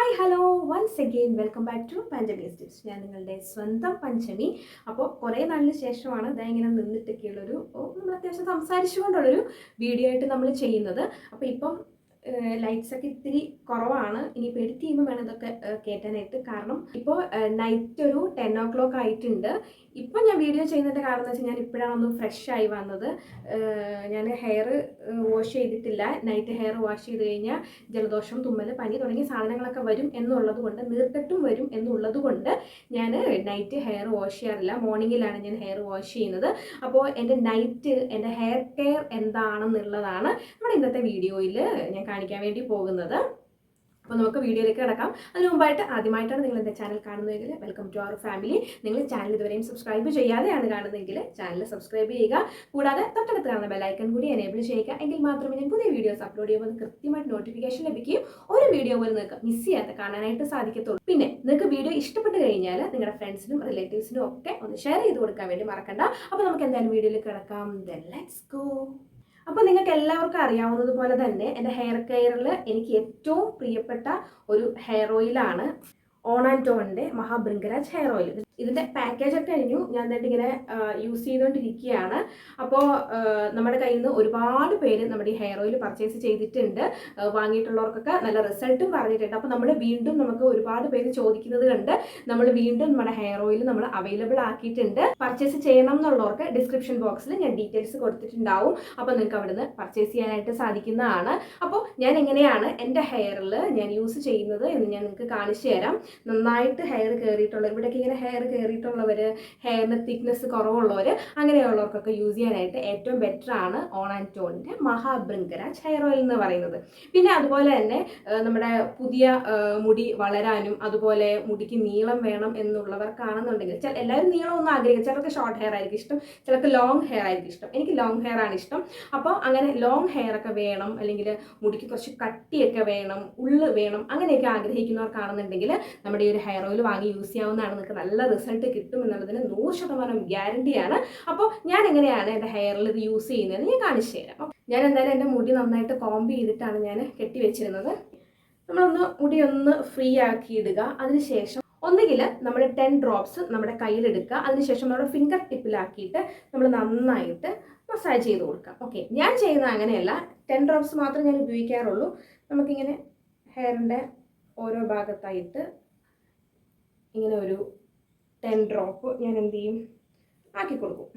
Hi hello once again welcome back to Panchami tips. ഞാൻ നിങ്ങളുടെ സ്വന്തം പഞ്ചമി. അപ്പോൾ കുറേ നാളിന് ശേഷമാണ് ഇതാ ഇങ്ങനെ നിന്നിട്ടൊക്കെയുള്ളൊരു നമ്മൾ അത്യാവശ്യം സംസാരിച്ചുകൊണ്ടുള്ളൊരു വീഡിയോ ആയിട്ട് നമ്മൾ ചെയ്യുന്നത്. അപ്പോൾ ഇപ്പം ലൈറ്റ്സ് ഒക്കെ ഇത്തിരി കുറവാണ്. ഇനിയിപ്പോൾ എഡിറ്റ് ചെയ്യുമ്പോൾ വേണം ഇതൊക്കെ കയറ്റാനായിട്ട്. കാരണം ഇപ്പോൾ നൈറ്റ് ഒരു 10 o'clock ആയിട്ടുണ്ട്. ഇപ്പം ഞാൻ വീഡിയോ ചെയ്യുന്നതിൻ്റെ കാരണം എന്ന് വെച്ചാൽ ഞാൻ ഇപ്പോഴാണ് ഒന്ന് ഫ്രഷ് ആയി വന്നത്. ഞാൻ ഹെയർ വാഷ് ചെയ്തിട്ടില്ല. നൈറ്റ് ഹെയർ വാഷ് ചെയ്ത് കഴിഞ്ഞാൽ ജലദോഷം, തുമ്മൽ, പനി തുടങ്ങിയ സാധനങ്ങളൊക്കെ വരും എന്നുള്ളത് കൊണ്ട്, നീർക്കെട്ടും വരും എന്നുള്ളത് കൊണ്ട് ഞാൻ നൈറ്റ് ഹെയർ വാഷ് ചെയ്യാറില്ല. മോർണിംഗിലാണ് ഞാൻ ഹെയർ വാഷ് ചെയ്യുന്നത്. അപ്പോൾ എൻ്റെ ഹെയർ കെയർ എന്താണെന്നുള്ളതാണ് നമ്മുടെ ഇന്നത്തെ വീഡിയോയിൽ ഞാൻ കാണിക്കാൻ വേണ്ടി പോകുന്നത്. അപ്പോൾ നമുക്ക് വീഡിയോയിലേക്ക് കിടക്കാം. അതിന് മുമ്പായിട്ട് ആദ്യമായിട്ടാണ് നിങ്ങൾ എൻ്റെ ചാനൽ കാണുന്നതെങ്കിൽ വെൽക്കം ടു അവർ ഫാമിലി. നിങ്ങൾ ചാനൽ ഇതുവരെയും സബ്സ്ക്രൈബ് ചെയ്യാതെയാണ് കാണുന്നതെങ്കിൽ ചാനൽ സബ്സ്ക്രൈബ് ചെയ്യുക. കൂടാതെ തൊട്ടടുത്ത് കാണുന്ന ബെല്ലൈക്കൺ കൂടി എനേബിൾ ചെയ്യുക. എങ്കിൽ മാത്രമേ ഞാൻ പുതിയ വീഡിയോസ് അപ്ലോഡ് ചെയ്യുമ്പോൾ കൃത്യമായിട്ട് നോട്ടിഫിക്കേഷൻ ലഭിക്കുകയും ഒരു വീഡിയോ പോലും നിങ്ങൾക്ക് മിസ് ചെയ്യാതെ കാണാനായിട്ട് സാധിക്കത്തുള്ളൂ. പിന്നെ നിങ്ങൾക്ക് വീഡിയോ ഇഷ്ടപ്പെട്ട് കഴിഞ്ഞാൽ നിങ്ങളുടെ ഫ്രണ്ട്സിനും റിലേറ്റീവ്സിനും ഒക്കെ ഒന്ന് ഷെയർ ചെയ്ത് കൊടുക്കാൻ വേണ്ടി മറക്കണ്ട. അപ്പോൾ നമുക്ക് എന്തായാലും വീഡിയോയിലേക്ക് കിടക്കാം. Then let's go. അപ്പോൾ നിങ്ങൾക്ക് എല്ലാവർക്കും അറിയാവുന്നതുപോലെ തന്നെ എൻ്റെ ഹെയർ കെയറിൽ എനിക്ക് ഏറ്റവും പ്രിയപ്പെട്ട ഒരു ഹെയർ ഓയിലാണ് on and ടോണിൻ്റെ Mahabhringraj hair oil. ഇതിൻ്റെ പാക്കേജൊക്കെ കഴിഞ്ഞു. ഞാൻ എന്നിട്ട് ഇങ്ങനെ യൂസ് ചെയ്തുകൊണ്ടിരിക്കുകയാണ്. അപ്പോൾ നമ്മുടെ കയ്യിൽ നിന്ന് ഒരുപാട് പേര് നമ്മുടെ ഈ ഹെയർ ഓയിൽ പർച്ചേസ് ചെയ്തിട്ടുണ്ട്. വാങ്ങിയിട്ടുള്ളവർക്കൊക്കെ നല്ല റിസൾട്ടും പറഞ്ഞിട്ടുണ്ട്. അപ്പോൾ നമുക്ക് ഒരുപാട് പേര് ചോദിക്കുന്നത് കണ്ട് നമ്മൾ വീണ്ടും നമ്മുടെ ഹെയർ ഓയിൽ നമ്മൾ അവൈലബിൾ ആക്കിയിട്ടുണ്ട്. പർച്ചേസ് ചെയ്യണം എന്നുള്ളവർക്ക് ഡിസ്ക്രിപ്ഷൻ ബോക്സിൽ ഞാൻ ഡീറ്റെയിൽസ് കൊടുത്തിട്ടുണ്ടാവും. അപ്പോൾ നിങ്ങൾക്ക് അവിടുന്ന് പർച്ചേസ് ചെയ്യാനായിട്ട് സാധിക്കുന്നതാണ്. അപ്പോൾ ഞാൻ എങ്ങനെയാണ് എൻ്റെ ഹെയറിൽ ഞാൻ യൂസ് ചെയ്യുന്നത് എന്ന് ഞാൻ നിങ്ങൾക്ക് കാണിച്ചു തരാം. നന്നായിട്ട് ഹെയർ കയറിയിട്ടുള്ള, ഇവിടേക്ക് ഇങ്ങനെ ഹെയർ കയറിയിട്ടുള്ളവർ, ഹെയറിന് തിക്നെസ് കുറവുള്ളവർ, അങ്ങനെയുള്ളവർക്കൊക്കെ യൂസ് ചെയ്യാനായിട്ട് ഏറ്റവും ബെറ്റർ ആണ് on and ടോണിൻ്റെ Mahabhringraj hair oil എന്ന് പറയുന്നത്. പിന്നെ അതുപോലെ തന്നെ നമ്മുടെ പുതിയ മുടി വളരാനും അതുപോലെ മുടിക്ക് നീളം വേണം എന്നുള്ളവർക്കാണെന്നുണ്ടെങ്കിൽ, എല്ലാവരും നീളമൊന്നും ആഗ്രഹിക്കും. ചിലർക്ക് ഷോർട്ട് ഹെയർ ആയിരിക്കും ഇഷ്ടം, ചിലർക്ക് ലോങ് ഹെയർ ആയിരിക്കും ഇഷ്ടം. എനിക്ക് ലോങ് ഹെയർ ആണ് ഇഷ്ടം. അപ്പോൾ അങ്ങനെ ലോങ് ഹെയർ ഒക്കെ വേണം, അല്ലെങ്കിൽ മുടിക്ക് കുറച്ച് കട്ടിയൊക്കെ വേണം, ഉള്ള് വേണം, അങ്ങനെയൊക്കെ ആഗ്രഹിക്കുന്നവർക്കാണെന്നുണ്ടെങ്കിൽ നമ്മുടെ ഈ ഒരു ഹെയർ ഓയിൽ വാങ്ങി യൂസ് ചെയ്യാവുന്നതാണ്. നിങ്ങൾക്ക് നല്ല റിസൾട്ട് കിട്ടും എന്നുള്ളതിന് 100% ഗ്യാരണ്ടിയാണ്. അപ്പോൾ ഞാൻ എങ്ങനെയാണ് എൻ്റെ ഹെയറിൽ ഇത് യൂസ് ചെയ്യുന്നതെന്ന് ഞാൻ കാണിച്ചു തരാം. ഞാൻ എന്തായാലും എൻ്റെ മുടി നന്നായിട്ട് കോംബ് ചെയ്തിട്ടാണ് ഞാൻ കെട്ടി വെച്ചിരുന്നത്. മുടി ഒന്ന് ഫ്രീ ആക്കി ഇടുക. അതിനുശേഷം ഒന്നുകിൽ നമ്മൾ 10 ഡ്രോപ്സ് നമ്മുടെ കയ്യിലെടുക്കുക. അതിനുശേഷം നമ്മുടെ ഫിംഗർ ടിപ്പിലാക്കിയിട്ട് നമ്മൾ നന്നായിട്ട് മസാജ് ചെയ്ത് കൊടുക്കാം. ഓക്കെ, ഞാൻ ചെയ്യുന്നത് അങ്ങനെയല്ല. 10 ഡ്രോപ്സ് മാത്രമേ ഞാൻ ഉപയോഗിക്കാറുള്ളൂ. നമുക്കിങ്ങനെ ഹെയറിൻ്റെ ഓരോ ഭാഗത്തായിട്ട് ഇങ്ങനെ ഒരു 10 ഡ്രോപ്പ് ഞാൻ എന്ത് ചെയ്യും, ആക്കി കൊടുക്കും.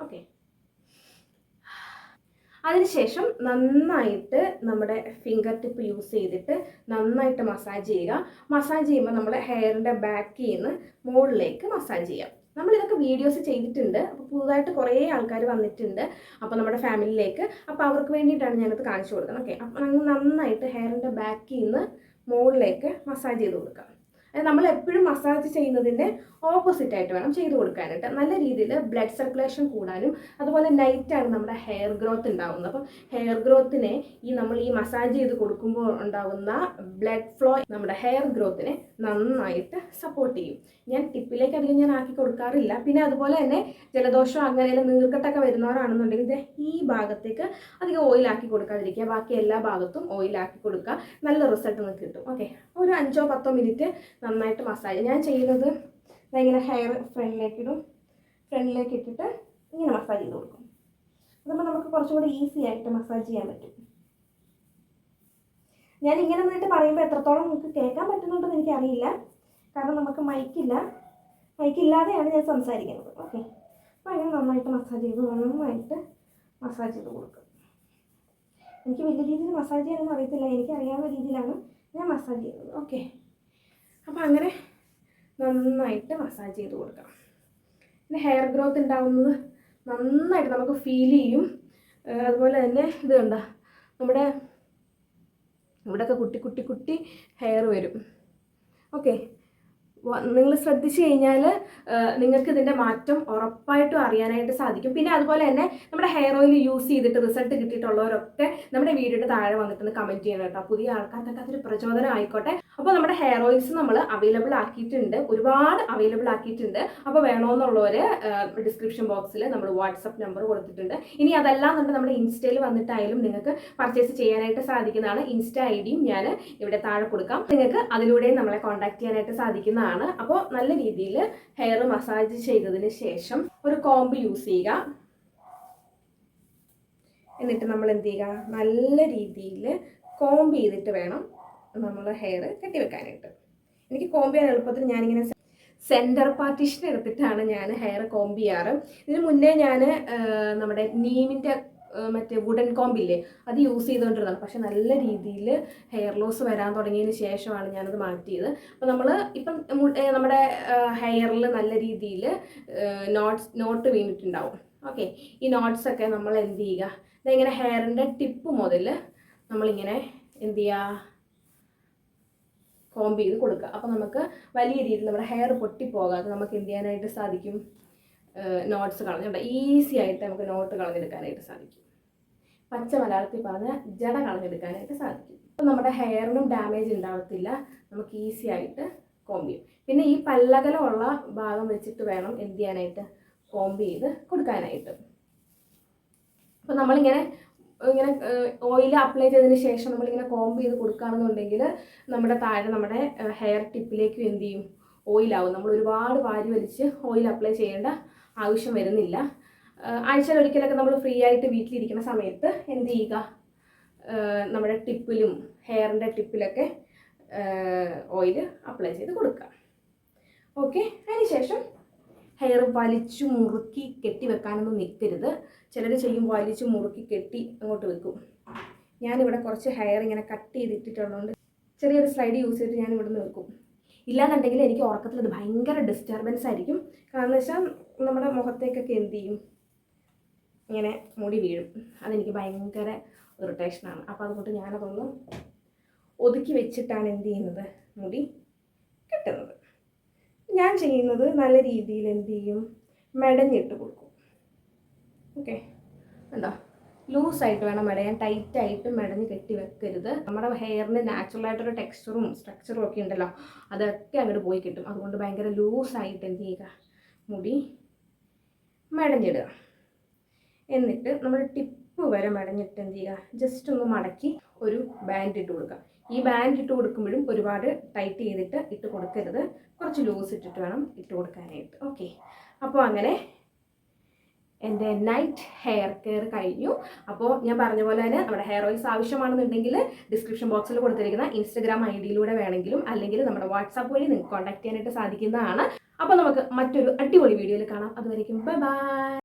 ഓക്കെ, അതിനുശേഷം നന്നായിട്ട് നമ്മുടെ ഫിംഗർ ടിപ്പ് യൂസ് ചെയ്തിട്ട് നന്നായിട്ട് മസാജ് ചെയ്യുക. മസാജ് ചെയ്യുമ്പോൾ നമ്മൾ ഹെയറിൻ്റെ ബാക്കിൽ നിന്ന് മുകളിലേക്ക് മസാജ് ചെയ്യാം. നമ്മളിതൊക്കെ വീഡിയോസ് ചെയ്തിട്ടുണ്ട്. അപ്പോൾ പുതുതായിട്ട് കുറേ ആൾക്കാർ വന്നിട്ടുണ്ട് അപ്പോൾ നമ്മുടെ ഫാമിലിയിലേക്ക്. അപ്പോൾ അവർക്ക് വേണ്ടിയിട്ടാണ് ഞാനത് കാണിച്ചു കൊടുക്കുന്നത്. ഓക്കെ, അപ്പോൾ നന്നായിട്ട് ഹെയറിൻ്റെ ബാക്കിൽ നിന്ന് മുകളിലേക്ക് മസാജ് ചെയ്ത് കൊടുക്കാം. അത് നമ്മൾ എപ്പോഴും മസാജ് ചെയ്യുന്നതിൻ്റെ ഓപ്പോസിറ്റ് ആയിട്ട് വേണം ചെയ്ത് കൊടുക്കാനായിട്ട്. നല്ല രീതിയിൽ ബ്ലഡ് സർക്കുലേഷൻ കൂടാനും അതുപോലെ നൈറ്റാണ് നമ്മുടെ ഹെയർ ഗ്രോത്ത് ഉണ്ടാകുന്നത്. അപ്പം ഹെയർ ഗ്രോത്തിനെ നമ്മൾ ഈ മസാജ് ചെയ്ത് കൊടുക്കുമ്പോൾ ഉണ്ടാകുന്ന ബ്ലഡ് ഫ്ലോ നമ്മുടെ ഹെയർ ഗ്രോത്തിനെ നന്നായിട്ട് സപ്പോർട്ട് ചെയ്യും. ഞാൻ ടിപ്പിലേക്ക് അധികം ഞാൻ ആക്കി കൊടുക്കാറില്ല. പിന്നെ അതുപോലെ തന്നെ ജലദോഷം അങ്ങനെയുള്ള നീർക്കെട്ടൊക്കെ വരുന്നവരാണെന്നുണ്ടെങ്കിൽ ഈ ഭാഗത്തേക്ക് അധികം ഓയിലാക്കി കൊടുക്കാതിരിക്കുക. ബാക്കി എല്ലാ ഭാഗത്തും ഓയിലാക്കി കൊടുക്കുക. നല്ല റിസൾട്ട് നിങ്ങൾക്ക് കിട്ടും. ഓക്കെ, ഒരു 5-10 മിനിറ്റ് നന്നായിട്ട് മസാജ് ഞാൻ ചെയ്യുന്നത്. ഇങ്ങനെ ഹെയർ ഫ്രണ്ടിലേക്ക് ഇട്ടിട്ട് ഇങ്ങനെ മസാജ് ചെയ്ത് കൊടുക്കും. അതുമ്പോൾ നമുക്ക് കുറച്ചും കൂടി ഈസി ആയിട്ട് മസാജ് ചെയ്യാൻ പറ്റും. ഞാൻ ഇങ്ങനെ നിന്നിട്ട് പറയുമ്പോൾ എത്രത്തോളം നിങ്ങൾക്ക് കേൾക്കാൻ പറ്റുന്നുണ്ടെന്ന് എനിക്കറിയില്ല. കാരണം നമുക്ക് മൈക്കില്ലാതെയാണ് ഞാൻ സംസാരിക്കുന്നത്. ഓക്കെ, അപ്പോൾ അങ്ങനെ നന്നായിട്ട് മസാജ് ചെയ്ത് കൊടുക്കും. എനിക്ക് വലിയ രീതിയിൽ മസാജ് ചെയ്യാനൊന്നും അറിയത്തില്ല. എനിക്കറിയാവുന്ന രീതിയിലാണ് ഞാൻ മസാജ് ചെയ്യുന്നത്. ഓക്കെ, അപ്പോൾ അങ്ങനെ നന്നായിട്ട് മസാജ് ചെയ്ത് കൊടുക്കാം. പിന്നെ ഹെയർ ഗ്രോത്ത് ഉണ്ടാകുന്നത് നന്നായിട്ട് നമുക്ക് ഫീൽ ചെയ്യും. അതുപോലെ തന്നെ ഇത് കണ്ട നമ്മുടെ ഇവിടെയൊക്കെ കുട്ടി ഹെയർ വരും. ഓക്കെ, നിങ്ങൾ ശ്രദ്ധിച്ചു കഴിഞ്ഞാൽ നിങ്ങൾക്ക് ഇതിൻ്റെ മാറ്റം ഉറപ്പായിട്ടും അറിയാനായിട്ട് സാധിക്കും. പിന്നെ അതുപോലെ തന്നെ നമ്മുടെ ഹെയർ ഓയിൽ യൂസ് ചെയ്തിട്ട് റിസൾട്ട് കിട്ടിയിട്ടുള്ളവരൊക്കെ നമ്മുടെ വീഡിയോയുടെ താഴെ വന്നിട്ടൊന്ന് കമൻറ്റ് ചെയ്യണം കേട്ടോ. പുതിയ ആൾക്കാർക്കൊക്കെ അതൊരു പ്രചോദനം ആയിക്കോട്ടെ. അപ്പോൾ നമ്മുടെ ഹെയർ ഓയിൽസ് നമ്മൾ അവൈലബിൾ ആക്കിയിട്ടുണ്ട്, ഒരുപാട് അവൈലബിൾ ആക്കിയിട്ടുണ്ട്. അപ്പോൾ വേണമെന്നുള്ളവർ ഡിസ്ക്രിപ്ഷൻ ബോക്സിൽ നമ്മൾ വാട്സപ്പ് നമ്പർ കൊടുത്തിട്ടുണ്ട്. ഇനി അതെല്ലാം നമ്മുടെ ഇൻസ്റ്റയിൽ വന്നിട്ടായാലും നിങ്ങൾക്ക് പർച്ചേസ് ചെയ്യാനായിട്ട് സാധിക്കുന്നതാണ്. ഇൻസ്റ്റ ഐഡിയും ഞാൻ ഇവിടെ താഴെ കൊടുക്കാം, നിങ്ങൾക്ക് അതിലൂടെയും നമ്മളെ കോൺടാക്ട് ചെയ്യാനായിട്ട് സാധിക്കുന്നതാണ്. അപ്പോൾ നല്ല രീതിയിൽ ഹെയർ മസാജ് ചെയ്തതിന് ശേഷം ഒരു കോംബ് യൂസ് ചെയ്യുക. എന്നിട്ട് നമ്മൾ എന്ത് ചെയ്യുക, നല്ല രീതിയിൽ കോംബ് ചെയ്തിട്ട് വേണം നമ്മൾ ഹെയർ കെട്ടിവെക്കാനായിട്ട്. എനിക്ക് കോംബ് ചെയ്യാൻ എളുപ്പത്തിൽ ഞാനിങ്ങനെ സെൻറ്റർ പാർട്ടീഷൻ എടുത്തിട്ടാണ് ഞാൻ ഹെയർ കോംബ് ചെയ്യാറ്. ഇതിന് മുന്നേ ഞാൻ നമ്മുടെ നീമിൻ്റെ മറ്റേ വുഡൻ കോമ്പില്ലേ അത് യൂസ് ചെയ്തുകൊണ്ടിരുന്നതാണ്. പക്ഷെ നല്ല രീതിയിൽ ഹെയർ ലോസ് വരാൻ തുടങ്ങിയതിന് ശേഷമാണ് ഞാനത് മാറ്റിയത്. അപ്പോൾ നമ്മൾ ഇപ്പം നമ്മുടെ ഹെയറിൽ നല്ല രീതിയിൽ നോട്ട് വീണിട്ടുണ്ടാവും. ഓക്കെ, ഈ നോട്ട്സൊക്കെ നമ്മൾ എന്ത് ചെയ്യുക, ഇതെങ്ങനെ ഹെയറിൻ്റെ ടിപ്പ് മുതൽ നമ്മളിങ്ങനെ എന്ത് ചെയ്യുക, കോംബ് ചെയ്ത് കൊടുക്കുക. അപ്പോൾ നമുക്ക് വലിയ രീതിയിൽ നമ്മുടെ ഹെയർ പൊട്ടിപ്പോകാതെ നമുക്ക് എന്ത് ചെയ്യാനായിട്ട് സാധിക്കും, നോട്ട്സ് കളഞ്ഞിട്ട് ഈസി ആയിട്ട് നമുക്ക് നോട്ട് കളഞ്ഞെടുക്കാനായിട്ട് സാധിക്കും. പച്ച മലയാളത്തിൽ പറഞ്ഞ ജട കളഞ്ഞെടുക്കാനായിട്ട് സാധിക്കും. അപ്പോൾ നമ്മുടെ ഹെയറിനും ഡാമേജ് ഉണ്ടാവത്തില്ല, നമുക്ക് ഈസി ആയിട്ട് കോംബ് ചെയ്യും. പിന്നെ ഈ പല്ലകലമുള്ള ഭാഗം വെച്ചിട്ട് വേണം എന്ത് ചെയ്യാനായിട്ട്, കോംബ് ചെയ്ത് കൊടുക്കാനായിട്ട്. അപ്പോൾ നമ്മളിങ്ങനെ ഓയിൽ അപ്ലൈ ചെയ്തതിന് ശേഷം നമ്മളിങ്ങനെ കോംബ് ചെയ്ത് കൊടുക്കുകയാണെന്നുണ്ടെങ്കിൽ നമ്മുടെ താഴെ നമ്മുടെ ഹെയർ ടിപ്പിലേക്കും എന്ത് ചെയ്യും, ഓയിലാവും. നമ്മൾ ഒരുപാട് വാരി വലിച്ച് ഓയിൽ അപ്ലൈ ചെയ്യേണ്ട ആവശ്യം വരുന്നില്ല. ആഴ്ചയിൽ ഒരിക്കലൊക്കെ നമ്മൾ ഫ്രീ ആയിട്ട് വീട്ടിലിരിക്കുന്ന സമയത്ത് എന്ത് ചെയ്യുക, നമ്മുടെ ടിപ്പിലും ഹെയറിൻ്റെ ടിപ്പിലൊക്കെ ഓയിൽ അപ്ലൈ ചെയ്ത് കൊടുക്കുക. ഓക്കെ, അതിനുശേഷം ഹെയർ വലിച്ചു മുറുക്കി കെട്ടി വെക്കാനൊന്നും നിൽക്കരുത്. ചിലർ ചെയ്യും വലിച്ചു മുറുക്കി കെട്ടി അങ്ങോട്ട് വെക്കും. ഞാനിവിടെ കുറച്ച് ഹെയർ ഇങ്ങനെ കട്ട് ചെയ്തിട്ടുള്ളതുകൊണ്ട് ചെറിയൊരു സ്ലൈഡ് യൂസ് ചെയ്തിട്ട് ഞാൻ ഇവിടെ നിന്ന് വെക്കും. ഇല്ലാന്നുണ്ടെങ്കിൽ എനിക്ക് ഉറക്കത്തിൽ അത് ഭയങ്കര ഡിസ്റ്റർബൻസ് ആയിരിക്കും. കാരണം എന്ന് വെച്ചാൽ നമ്മുടെ മുഖത്തേക്കൊക്കെ എന്ത് ചെയ്യും, ഇങ്ങനെ മുടി വീഴും. അതെനിക്ക് ഭയങ്കര ഇറിറ്റേഷനാണ്. അപ്പോൾ അതുകൊണ്ട് ഞാനതൊന്ന് ഒതുക്കി വെച്ചിട്ടാണ് എന്ത് ചെയ്യുന്നത്, മുടി കെട്ടുന്നത്. ഞാൻ ചെയ്യുന്നത് നല്ല രീതിയിൽ എന്ത് ചെയ്യും, മെടഞ്ഞിട്ട് കൊടുക്കും. ഓക്കെ, ഉണ്ടോ, ലൂസായിട്ട് വേണം മെടയാൻ, ടൈറ്റായിട്ട് മെടഞ്ഞ് കെട്ടി വെക്കരുത്. നമ്മുടെ ഹെയറിന് നാച്ചുറലായിട്ടൊരു ടെക്സ്ചറും സ്ട്രക്ചറും ഒക്കെ ഉണ്ടല്ലോ, അതൊക്കെ അങ്ങോട്ട് പോയി കിട്ടും. അതുകൊണ്ട് ഭയങ്കര ലൂസായിട്ട് എന്ത് ചെയ്യുക, മുടി മെടഞ്ഞിടുക. എന്നിട്ട് നമ്മൾ ടിപ്പ് വരെ മെടഞ്ഞിട്ട് എന്ത് ചെയ്യുക, ജസ്റ്റ് ഒന്ന് മടക്കി ഒരു ബാൻഡ് ഇട്ട് കൊടുക്കുക. ഈ ബാൻഡ് ഇട്ട് കൊടുക്കുമ്പോഴും ഒരുപാട് ടൈറ്റ് ചെയ്തിട്ട് ഇട്ട് കൊടുക്കരുത്, കുറച്ച് ലൂസ് ഇട്ടിട്ട് വേണം ഇട്ട് കൊടുക്കാനായിട്ട്. ഓക്കെ, അപ്പോൾ അങ്ങനെ എൻ്റെ നൈറ്റ് ഹെയർ കെയർ കഴിഞ്ഞു. അപ്പോൾ ഞാൻ പറഞ്ഞ പോലെ തന്നെ നമ്മുടെ ഹെയർ ഓയിൽസ് ആവശ്യമാണെന്നുണ്ടെങ്കിൽ ഡിസ്ക്രിപ്ഷൻ ബോക്സിൽ കൊടുത്തിരിക്കുന്ന ഇൻസ്റ്റഗ്രാം ഐഡിയിലൂടെ വേണമെങ്കിലും അല്ലെങ്കിൽ നമ്മുടെ വാട്സാപ്പ് വഴി നിങ്ങൾക്ക് കോൺടാക്ട് ചെയ്യാനായിട്ട് സാധിക്കുന്നതാണ്. അപ്പോൾ നമുക്ക് മറ്റൊരു അടിപൊളി വീഡിയോയിൽ കാണാം. അതുവരേക്കും ബൈ ബൈ.